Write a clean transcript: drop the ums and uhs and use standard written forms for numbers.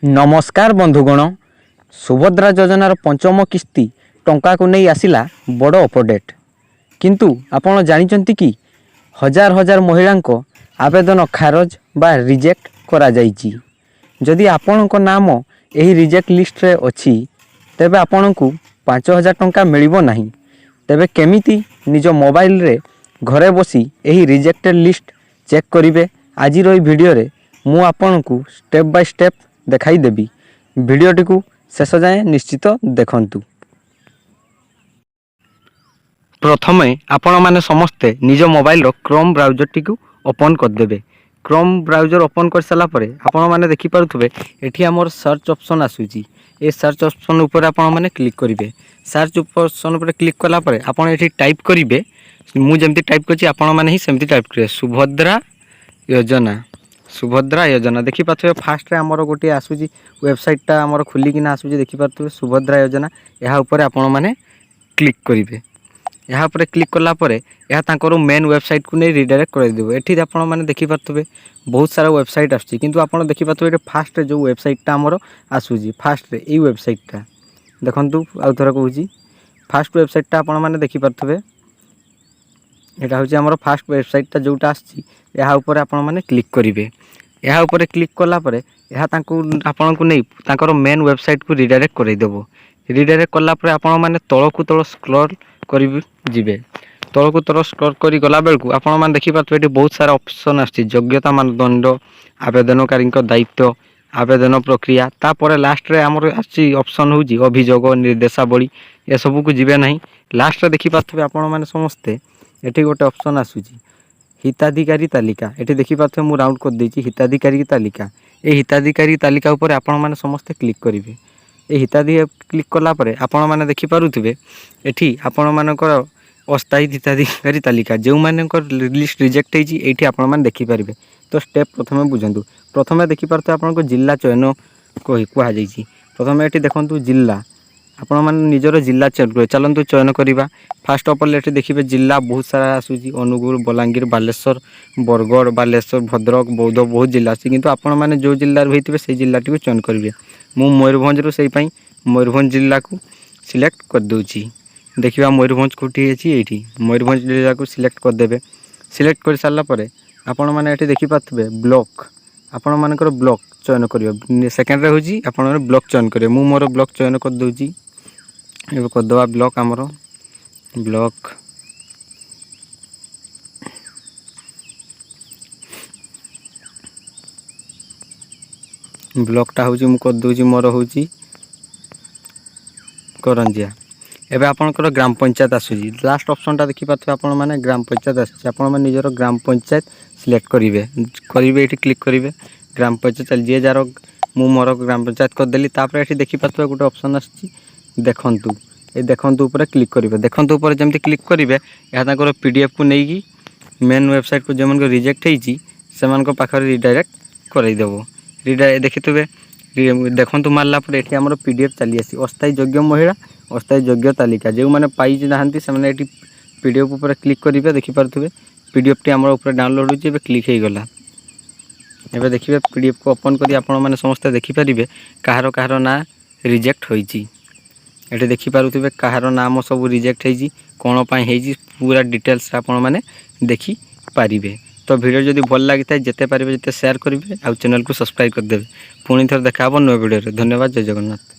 नमस्कार बंधुगण सुभद्रा योजनार पंचम किस्ती टंका को नहीं आसिला बड़ अपडेट किंतु आपण जानिचंती कि हजार हजार महिला आवेदन खारज बा रिजेक्ट करा जाइची। जदि आपणक नाम एही रिजेक्ट लिस्ट रे अछि तेबे आपणकु 5000 टंका मिलिबो नाही। तेबे केमिति निज मोबाइल रे घरे बसी एही रिजेक्टेड लिस्ट चेक करिवे आज रही वीडियो रे मु आपणकु स्टेप बाय स्टेप देखाई देबी। वीडियोटी को शेष जाए निश्चित देखंतु। प्रथमे आपण माने समस्ते निज मोबाइल रो क्रोम ब्राउजर टी को ओपन कर देबे। क्रोम ब्राउजर ओपन कर साला परे आपण माने देखि पारुथबे एठी हमर सर्च ऑप्शन आसुची। ए सर्च ऑप्शन ऊपर आपण माने क्लिक करिवे। सर्च ऑप्शन ऊपर क्लिक कला परे आपण एठी टाइप करिवे। मु जेमति टाइप करछि आपण माने ही सेमति टाइप करिवे सुभद्रा योजना देखि पाथबे। फास्ट रे हमर गोटे आसुची वेबसाइट आमर खोलिकिना आसुची देखि पाथबे सुभद्रा योजना। यहाँ ऊपर आपण माने क्लिक करिवे। यहाँ पर क्लिक कला परे यह तांकर मेन वेबसाइट को नहीं रिडायरेक्ट कर देबो। एठी आपण माने देखि पाथबे बहुत सारा वेबसाइट आसुची किंतु आपण देखि पाथबे एटे फास्ट रे जो वेबसाइट हमर आसुची फास्ट रे ई वेबसाइट देखंतु आउ थरा कहूची फास्ट वेबसाइट आपण माने देखि पाथबे एटा होची हमर फास्ट वेबसाइट जोटा आसची। यहाँ ऊपर आपण माने क्लिक करिवे। यहाँ ऊपर क्लिक कला परे यह आपण को नहीं तांकर मेन वेबसाइट को रिडायरेक्ट कर देबो। रिडायरेक्ट कला परे आपण माने तळ को तळ स्क्रॉल करि जिवे। तळ को तळ स्क्रॉल करि गला बेल को आपण माने देखि पाथबे एटी बहुत सारा ऑप्शन आछी। योग्यता मानदंड, आवेदनकारी दायित्व, आवेदन प्रक्रिया तापर लास्ट रे हमर आछी ऑप्शन होजी अभियोग निर्देशावली। ए सब को जिवे नहीं। लास्ट रे देखि पाथबे आपण माने समस्ते एटी गोटे ऑप्शन आसुची हिताधिकारी तालिका। एटी देखि पाथबे मु राउंड कर देछि हिताधिकारी तालिका। ए हिताधिकारी तालिका ऊपर आपण माने समस्ते क्लिक करिवे। ए हिताधिकारी क्लिक कला परे आपण माने देखि पारुथबे एठी आपण मानकर अस्थायी हिताधिकारी तालिका जो मानकर लिस्ट रिजेक्ट हेछि एठी आपण माने देखि पारिबे। तो स्टेप प्रथमे बुझंतु। प्रथमे देखि पारते आपण को जिल्ला चयन कुहा जाइछि। प्रथमे एठी देखंतु जिल्ला आपण माने निजर जिल्ला चयन करे चलंतु चयन करिबा। फास्ट ऑफ ऑल एठी देखिबे जिल्ला बहुत सारा आसुची अनुगुल, बलांगीर, बालेश्वर, बरगढ़, बालेश्वर, भद्रक, बौद्ध बहुत जिल्ला आछि किंतु आपण माने जो जिल्ला रहितबे से जिल्लाटी को चयन करिवे। मु मयूरभंज रो सेहि पई मयूरभंज जिल्ला को सिलेक्ट कर दोछि। देखिबा मयूरभंज कोठी अछि एठी मयूरभंज जिल्ला को सिलेक्ट कर देबे। सिलेक्ट कर सारला परे आपण माने एठी देखि पाथबे ब्लॉक आपण मानकर ब्लॉक चयन करियो। सेकंड रे होजी आपण माने ब्लॉक चयन करियो। मु मोर ब्लॉक चयन कर दोछि। एबे कर दवा ब्लॉक हमर ब्लॉकटा होची मु कर दोछि मोर होची करंजिया। एबे आपनकर ग्राम पंचायत आसुची। लास्ट ऑप्शन टा देखि पाथबे आपण माने ग्राम पंचायत आसुची। आपण माने निजर ग्राम पंचायत सिलेक्ट करिवे एठी क्लिक करिवे। ग्राम पंचायत चल जे जार मु मोर ग्राम पंचायत कर देली। तापर एठी देखि पाथबे गोटे ऑप्शन आसुची देखंतु। ए देखंतु ऊपर क्लिक करिवे। देखंतु ऊपर जेमति क्लिक करिवे या ताकर पीडीएफ को नेकी मेन वेबसाइट को जेमन को रिजेक्ट हेछि सेमान को पाखरे रिडायरेक्ट करइ देबो। देखितबे देखंतु मारला पर एठी हमर पीडीएफ चली आसी अस्थायी योग्य महिला अस्थायी योग्य तालिका जो माने पाई नाहंती से माने एठी पीडीएफ ऊपर क्लिक करिवे। देखि पारथबे पीडीएफ टी हमर ऊपर डाउनलोड होछि। एबे क्लिक हे गला। एबे देखिबे पीडीएफ को ओपन करी आपण माने समस्त देखि परिबे कहारो ना रिजेक्ट होइछि। एठी देखि पारुथबे कहारो नाम सब रिजेक्ट हेछि कोन पई हेछि पूरा डिटेल्स आपण माने देखि पारिबे। तो वीडियो जदि भल लागि थाए जेते पारिबे जेते शेयर करिवे आ चैनल को सब्सक्राइब कर देबे। पुणी थर देखा हबो नो वीडियो रे। धन्यवाद। जय जगन्नाथ।